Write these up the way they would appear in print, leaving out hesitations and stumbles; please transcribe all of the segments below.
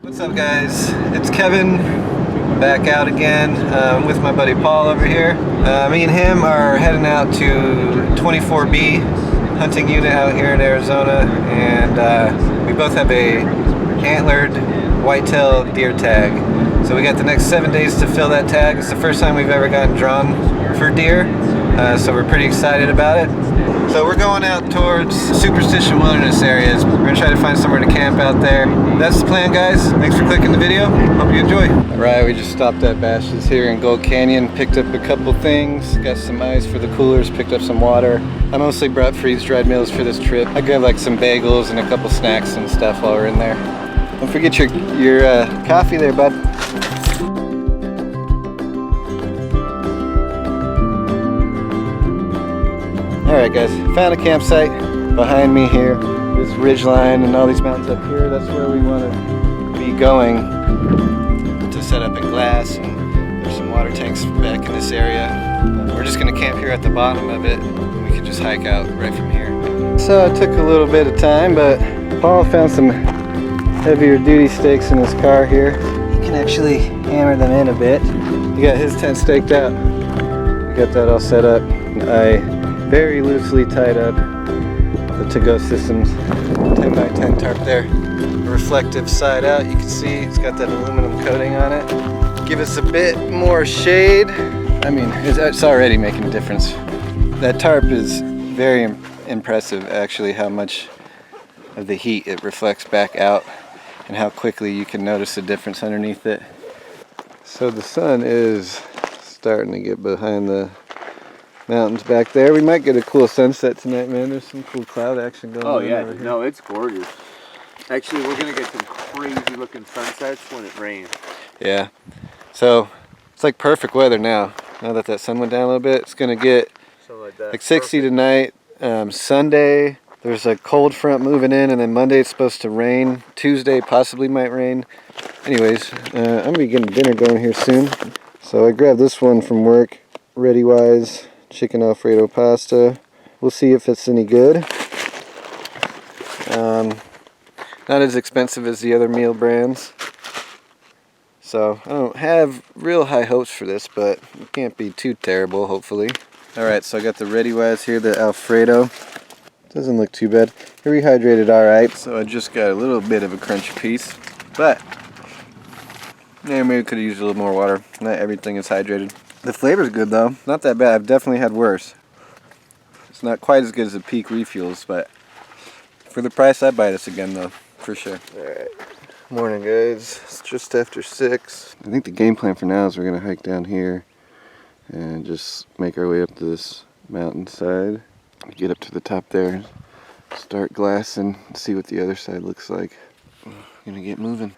What's up, guys? It's Kevin, back out again with my buddy Paul over here. Me and him are heading out to 24B hunting unit out here in Arizona, and we both have a antlered whitetail deer tag. So we got the next 7 days to fill that tag. It's the first time we've ever gotten drawn for deer, so we're pretty excited about it. So we're going out towards Superstition wilderness areas. We're going to try to find somewhere to camp out there. That's the plan, guys. Thanks for clicking the video. Hope you enjoy. Alright, we just stopped at Bash's here in Gold Canyon. Picked up a couple things. Got some ice for the coolers. Picked up some water. I mostly brought freeze-dried meals for this trip. I grabbed like some bagels and a couple snacks and stuff while we're in there. Don't forget your coffee there, bud. Alright guys, found a campsite behind me here. This ridge line and all these mountains up here, that's where we want to be going to set up in glass, and there's some water tanks back in this area. We're just going to camp here at the bottom of it, and we can just hike out right from here. So it took a little bit of time, but Paul found some heavier duty stakes in his car here. You can actually hammer them in a bit. He got his tent staked out. We got that all set up. I very loosely tied up the to-go systems 10x10 tarp there. Reflective side out, you can see it's got that aluminum coating on it. Give us a bit more shade. I mean, it's already making a difference. That tarp is very impressive actually, how much of the heat it reflects back out and how quickly you can notice the difference underneath it. So the sun is starting to get behind the mountains back there. We might get a cool sunset tonight, man. There's some cool cloud action going on. Oh yeah, over here. no, it's gorgeous. Actually, we're gonna get some crazy looking sunsets when it rains. Yeah. So it's like perfect weather now. Now that that sun went down a little bit, it's gonna get like 60 tonight. Sunday, there's a cold front moving in, and then Monday it's supposed to rain. Tuesday possibly might rain. Anyways, I'm gonna be getting dinner going here soon. So I grabbed this one from work, Ready Wise chicken Alfredo pasta. We'll see if it's any good. Not as expensive as the other meal brands, so I don't have real high hopes for this, but it can't be too terrible, hopefully. Alright, so I got the Ready Wise here, the Alfredo. Doesn't look too bad. Rehydrated alright, so I just got a little bit of a crunchy piece, but yeah, maybe could have used a little more water. Not everything is hydrated. The flavor's good though, not that bad. I've definitely had worse. It's not quite as good as the Peak Refuels, but for the price I'd buy this again though, for sure. Alright, morning guys, it's just after 6. I think the game plan for now is we're going to hike down here and just make our way up to this mountainside. Get up to the top there, start glassing, see what the other side looks like. I'm going to get moving.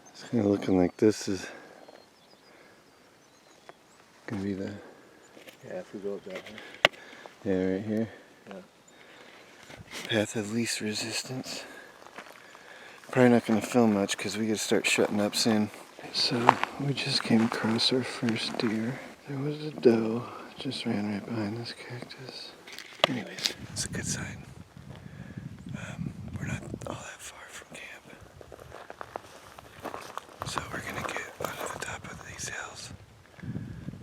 It's kind of looking like this is gonna be the, yeah, if we go up that way. yeah, right here. Yeah. Path of least resistance. Probably not gonna film much because we gotta start shutting up soon. So we just came across our first deer. There was a doe, just ran right behind this cactus. Anyways, it's a good sign. We're not all that far from camp. So we're gonna get onto the top of these hills.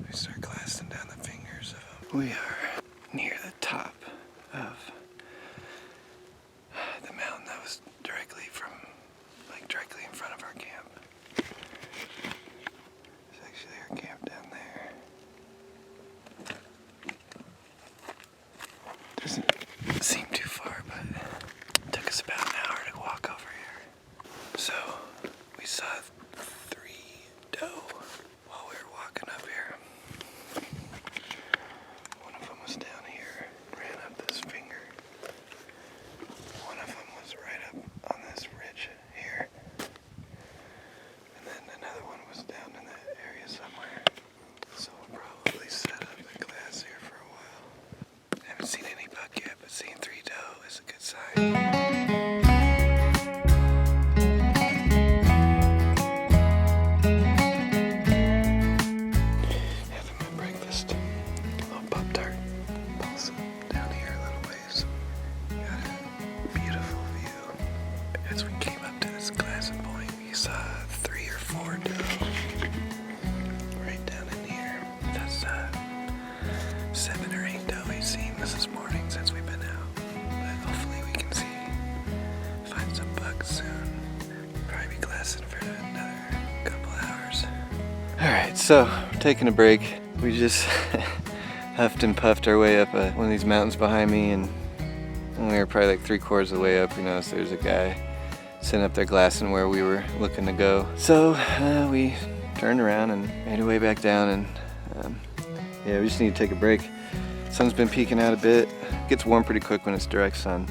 We start glassing down the fingers of them. We are near the top of the mountain that was directly in front of our camp. It's actually our camp down there. Doesn't seem too far, but it took us about an hour to walk over here. So we saw 3 doe while we were walking up here. One of them was down here, ran up this finger. One of them was right up on this ridge here. And then another one was 3 or 4 doe. Right down in here. That's 7 or 8 doe we've seen this morning since we've been out. But hopefully we can find some bucks soon. Probably be glassing for another couple hours. Alright, so we're taking a break. We just huffed and puffed our way up one of these mountains behind me, and when we were probably like 3/4 of the way up, we noticed there's a guy sitting up there glassing where we were looking to go. So we turned around and made our way back down, and yeah, we just need to take a break. Sun's been peeking out a bit. It gets warm pretty quick when it's direct sun,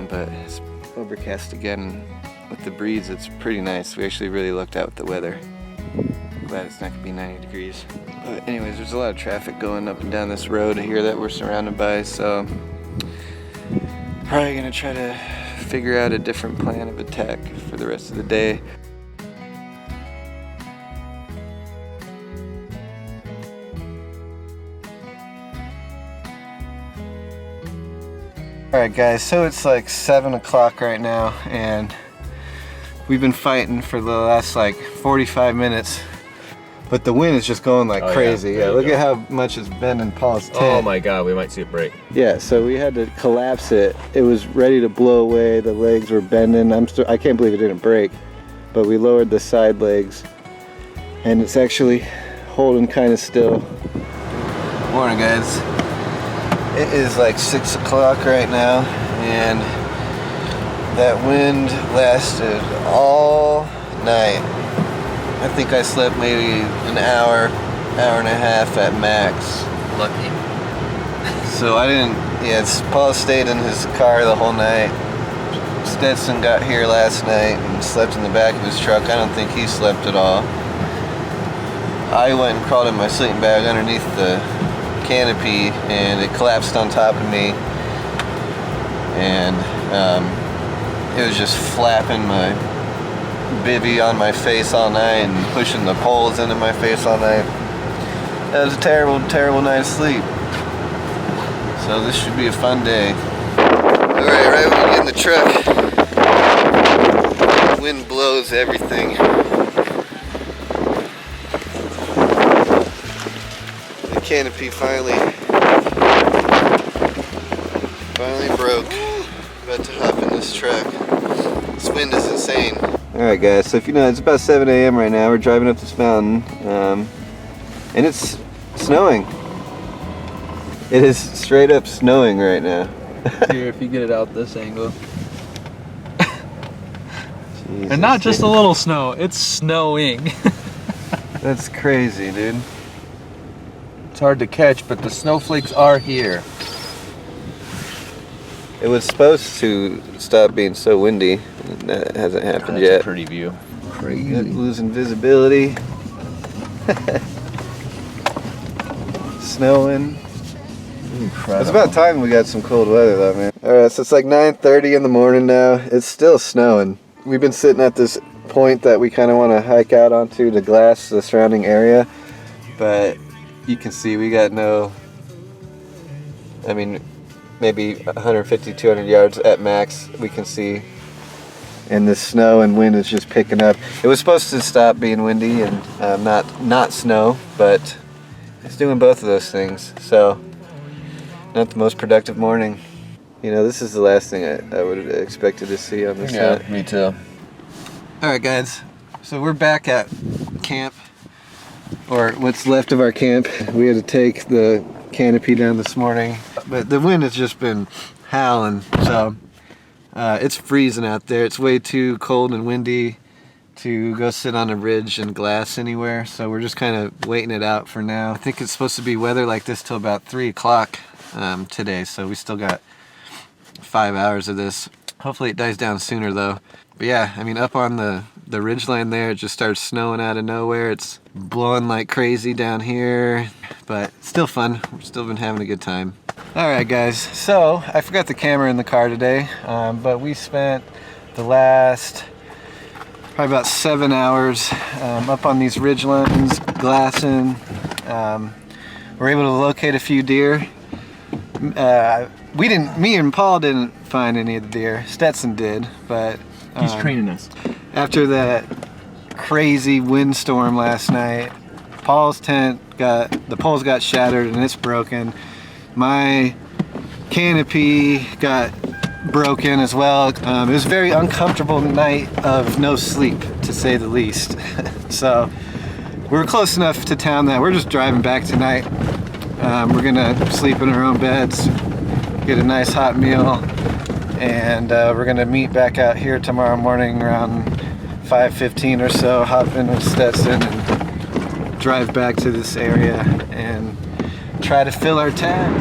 but it's overcast again. With the breeze, it's pretty nice. We actually really lucked out with the weather. Glad it's not gonna be 90 degrees. But anyways, there's a lot of traffic going up and down this road here that we're surrounded by, so probably gonna try to figure out a different plan of attack for the rest of the day. Alright guys, so it's like 7 o'clock right now, and we've been fighting for the last like 45 minutes. But the wind is just going like crazy. Yeah, look at how much it's bending Paul's tent. Oh my god, we might see it break. Yeah, so we had to collapse it. It was ready to blow away. The legs were bending. I can't believe it didn't break. But we lowered the side legs, and it's actually holding kind of still. Morning, guys. It is like 6 o'clock right now, and that wind lasted all night. I think I slept maybe an hour and a half at max. Lucky. So I didn't, Paul stayed in his car the whole night. Stetson got here last night and slept in the back of his truck. I don't think he slept at all. I went and crawled in my sleeping bag underneath the canopy, and it collapsed on top of me. And it was just flapping my bivvy on my face all night and pushing the poles into my face all night. That was a terrible, terrible night of sleep. So this should be a fun day. Alright, right when we get in the truck, the wind blows everything. The canopy finally broke. About to hop in this truck. This wind is insane. Alright guys, so if you know, it's about 7 a.m. right now. We're driving up this mountain, and it's snowing. It is straight up snowing right now. Here, if you get it out this angle. And not just a little snow, it's snowing. That's crazy, dude. It's hard to catch, but the snowflakes are here. It was supposed to stop being so windy. That hasn't happened yet. That's a pretty view. Crazy. Losing visibility. Snowing. Incredible. It's about time we got some cold weather though, man. Alright, so it's like 9:30 in the morning now. It's still snowing. We've been sitting at this point that we kind of want to hike out onto to glass the surrounding area. But you can see we got maybe 150, 200 yards at max we can see. And the snow and wind is just picking up. It was supposed to stop being windy and not snow, but it's doing both of those things. So, not the most productive morning. You know, this is the last thing I would have expected to see on this hunt. Yeah, me too. Alright guys, so we're back at camp, or what's left of our camp. We had to take the canopy down this morning, but the wind has just been howling, so it's freezing out there. It's way too cold and windy to go sit on a ridge and glass anywhere, so we're just kind of waiting it out for now. I think it's supposed to be weather like this till about 3 o'clock today, so we still got 5 hours of this. Hopefully it dies down sooner though. But yeah, I mean, up on the ridge line there, it just starts snowing out of nowhere. It's blowing like crazy down here, but it's still fun. We've still been having a good time. Alright guys, so I forgot the camera in the car today, but we spent the last probably about 7 hours up on these ridge lines, glassing. We're able to locate a few deer. Me and Paul didn't find any of the deer. Stetson did, but he's training us. After that crazy windstorm last night. Paul's tent the poles got shattered and it's broken. My canopy got broken as well. It was a very uncomfortable night of no sleep, to say the least. So we're close enough to town that we're just driving back tonight. We're gonna sleep in our own beds, get a nice hot meal, and we're gonna meet back out here tomorrow morning around 5:15 or so, hop in with Stetson and drive back to this area and try to fill our tank.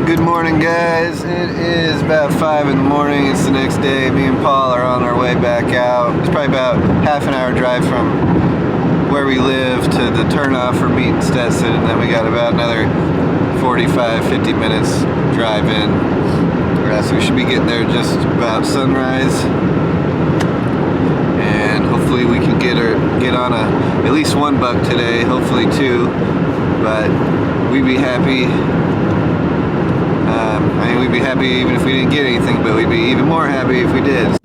Good morning, guys. It is about 5 in the morning. It's the next day. Me and Paul are on our way back out. It's probably about half an hour drive from where we live to the turnoff for meeting Stetson, and then we got about another 45-50 minutes drive in. So we should be getting there just about sunrise, and hopefully we can get on at least one buck today, hopefully two, but we'd be happy. I mean, we'd be happy even if we didn't get anything, but we'd be even more happy if we did.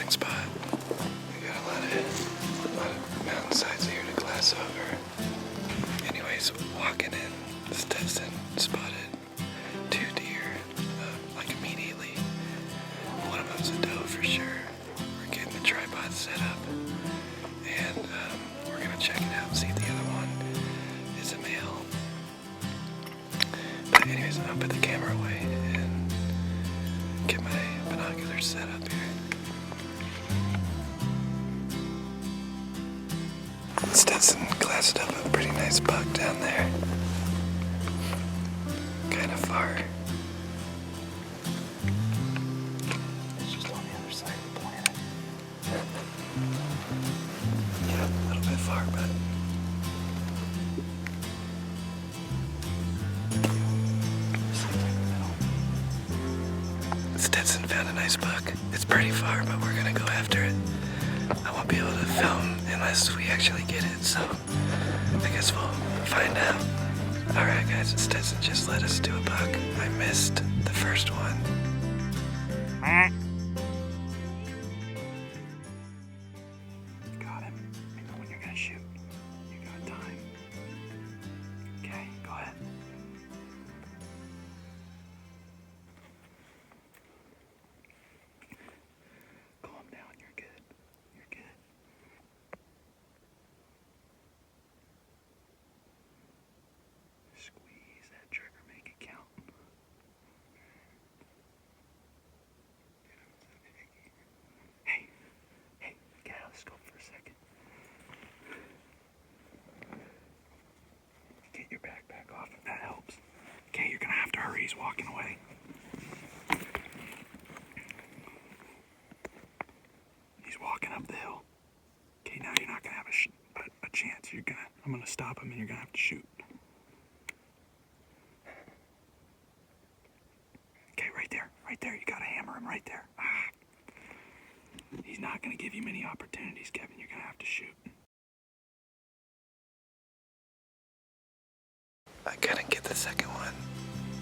Spot. We got a lot of mountainsides here to glass over. Anyways, walking in, Stetson spotted 2 deer, like immediately. One of them's a doe for sure. We're getting the tripod set up, and we're gonna check it out and see if the other one is a male. But anyways, I'll put the camera away and get my binoculars set up here. Stetson glassed up a pretty nice buck down there. Kind of far. It's just on the other side of the planet. Yeah, a little bit far, but Stetson found a nice buck. It's pretty far, but we're gonna go after it. I won't be able to film unless we actually get it, so I guess we'll find out. Alright guys, Stetson just let us do a buck. I missed the first one. Got him. You know when you're gonna shoot. You got time. Okay, go ahead. Calm down, you're good. You're good. Squeeze that trigger, make it count. Hey, get out of the scope for a second. Get your backpack off if that helps. Okay, you're gonna have to hurry, he's walking away. He's walking up the hill. Okay, now you're not gonna have a chance. I'm gonna stop him and you're gonna have to shoot. Okay, right there. You gotta hammer him right there. He's not gonna give you many opportunities, Kevin. You're gonna have to shoot. I couldn't get the second one,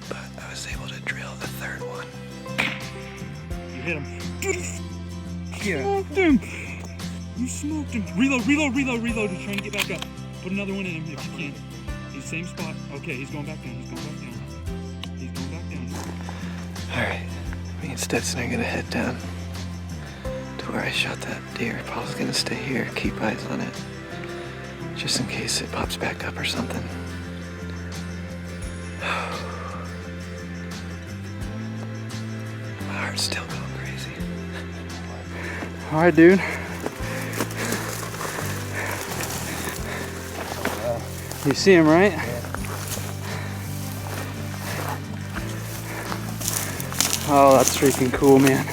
but I was able to drill the third one. You hit him. You smoked him. You smoked him. Reload to try and get back up. Put another one in him if you can. He's same spot. Okay, he's going back down. Alright, me and Stetson are gonna head down to where I shot that deer. Paul's gonna stay here, keep eyes on it, just in case it pops back up or something. My heart's still going crazy. Alright, dude. You see him, right? Oh, that's freaking cool, man.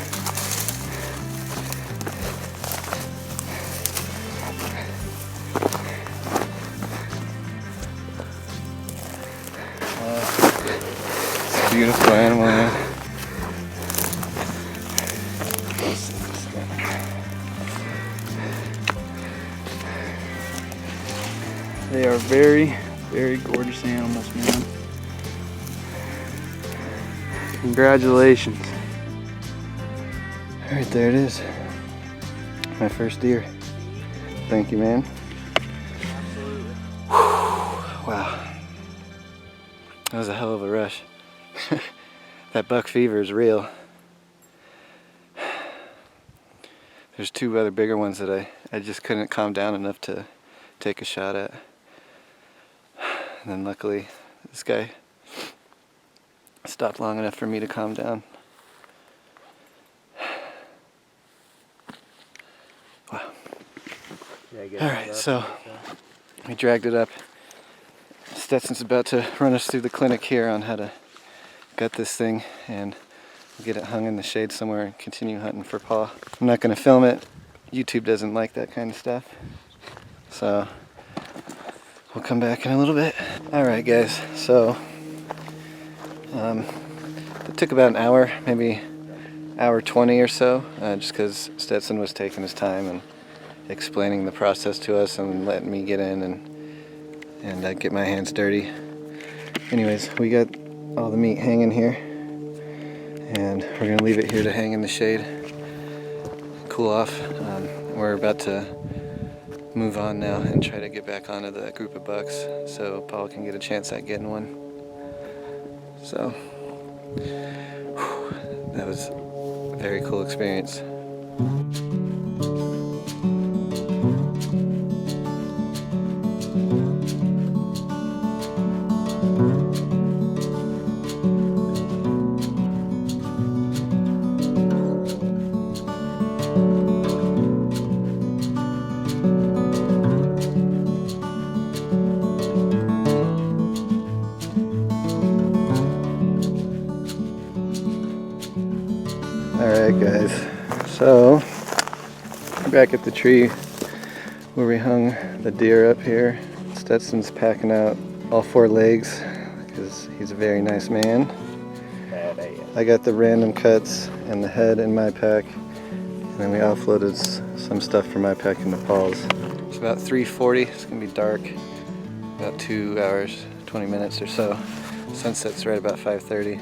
It's a beautiful animal, man. They are very, very gorgeous animals, man. Congratulations. All right, there it is. My first deer. Thank you, man. Absolutely. Wow. That was a hell of a rush. That buck fever is real. There's two other bigger ones that I just couldn't calm down enough to take a shot at. And then luckily this guy stopped long enough for me to calm down. Wow. Alright, so we dragged it up. Stetson's about to run us through the clinic here on how to gut this thing, and we'll get it hung in the shade somewhere and continue hunting for Paul. I'm not going to film it. YouTube doesn't like that kind of stuff. So we'll come back in a little bit. Alright guys, so it took about an hour, maybe hour 20 or so, just because Stetson was taking his time and explaining the process to us and letting me get in and get my hands dirty. Anyways, we got all the meat hanging here, and we're gonna leave it here to hang in the shade, cool off. We're about to move on now and try to get back onto the group of bucks so Paul can get a chance at getting one. So that was a very cool experience. Alright guys, so we're back at the tree where we hung the deer up here. Stetson's packing out all 4 legs because he's a very nice man. I got the random cuts and the head in my pack, and then we offloaded some stuff from my pack into Paul's. It's about 3:40, it's gonna be dark, about 2 hours, 20 minutes or so. Sunset's right about 5:30.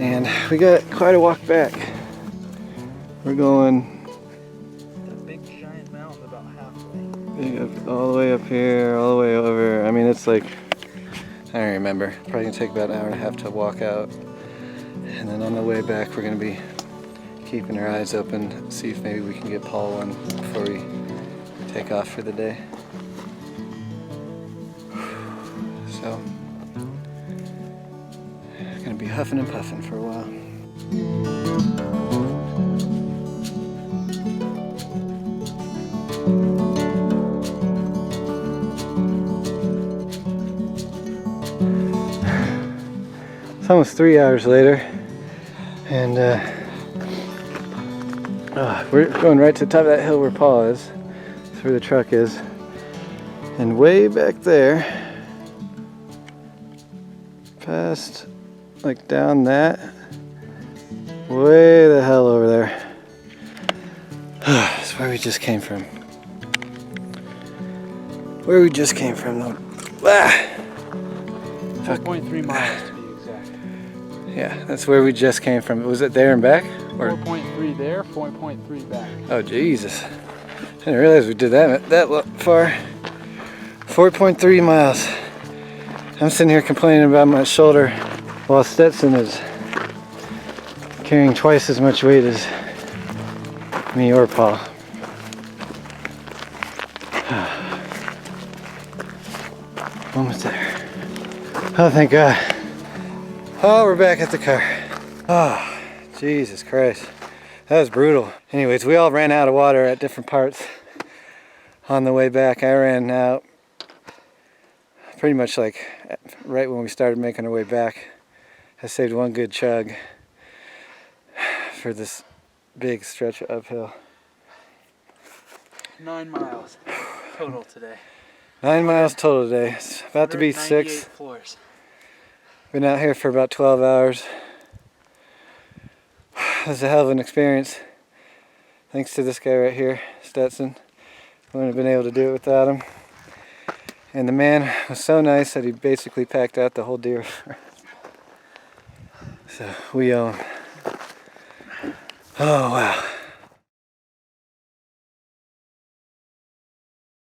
And we got quite a walk back. We're going That big giant mountain about halfway. big up, all the way up here, all the way over. I mean, it's like, I don't remember. Probably gonna take about an hour and a half to walk out. And then on the way back, we're gonna be keeping our eyes open, see if maybe we can get Paul one before we take off for the day. So, gonna be huffing and puffing for a while. It's almost 3 hours later, and we're going right to the top of that hill where Paul is. That's where the truck is. And way back there, past, like down that, way the hell over there. That's where we just came from. Where we just came from though. 4.3 miles to be exact. Yeah, that's where we just came from. Was it there and back? Or? 4.3 there, 4.3 back. Oh Jesus! I didn't realize we did that far. 4.3 miles. I'm sitting here complaining about my shoulder while Stetson is carrying twice as much weight as me or Paul. Almost there. Oh, thank God. Oh, we're back at the car. Oh, Jesus Christ. That was brutal. Anyways, we all ran out of water at different parts on the way back. I ran out pretty much like right when we started making our way back. I saved one good chug for this big stretch of uphill. 9 miles total today. 9 miles total today. It's about to be 6. Floors. Been out here for about 12 hours. It was a hell of an experience. Thanks to this guy right here, Stetson. Wouldn't have been able to do it without him. And the man was so nice that he basically packed out the whole deer. So we own. Oh wow.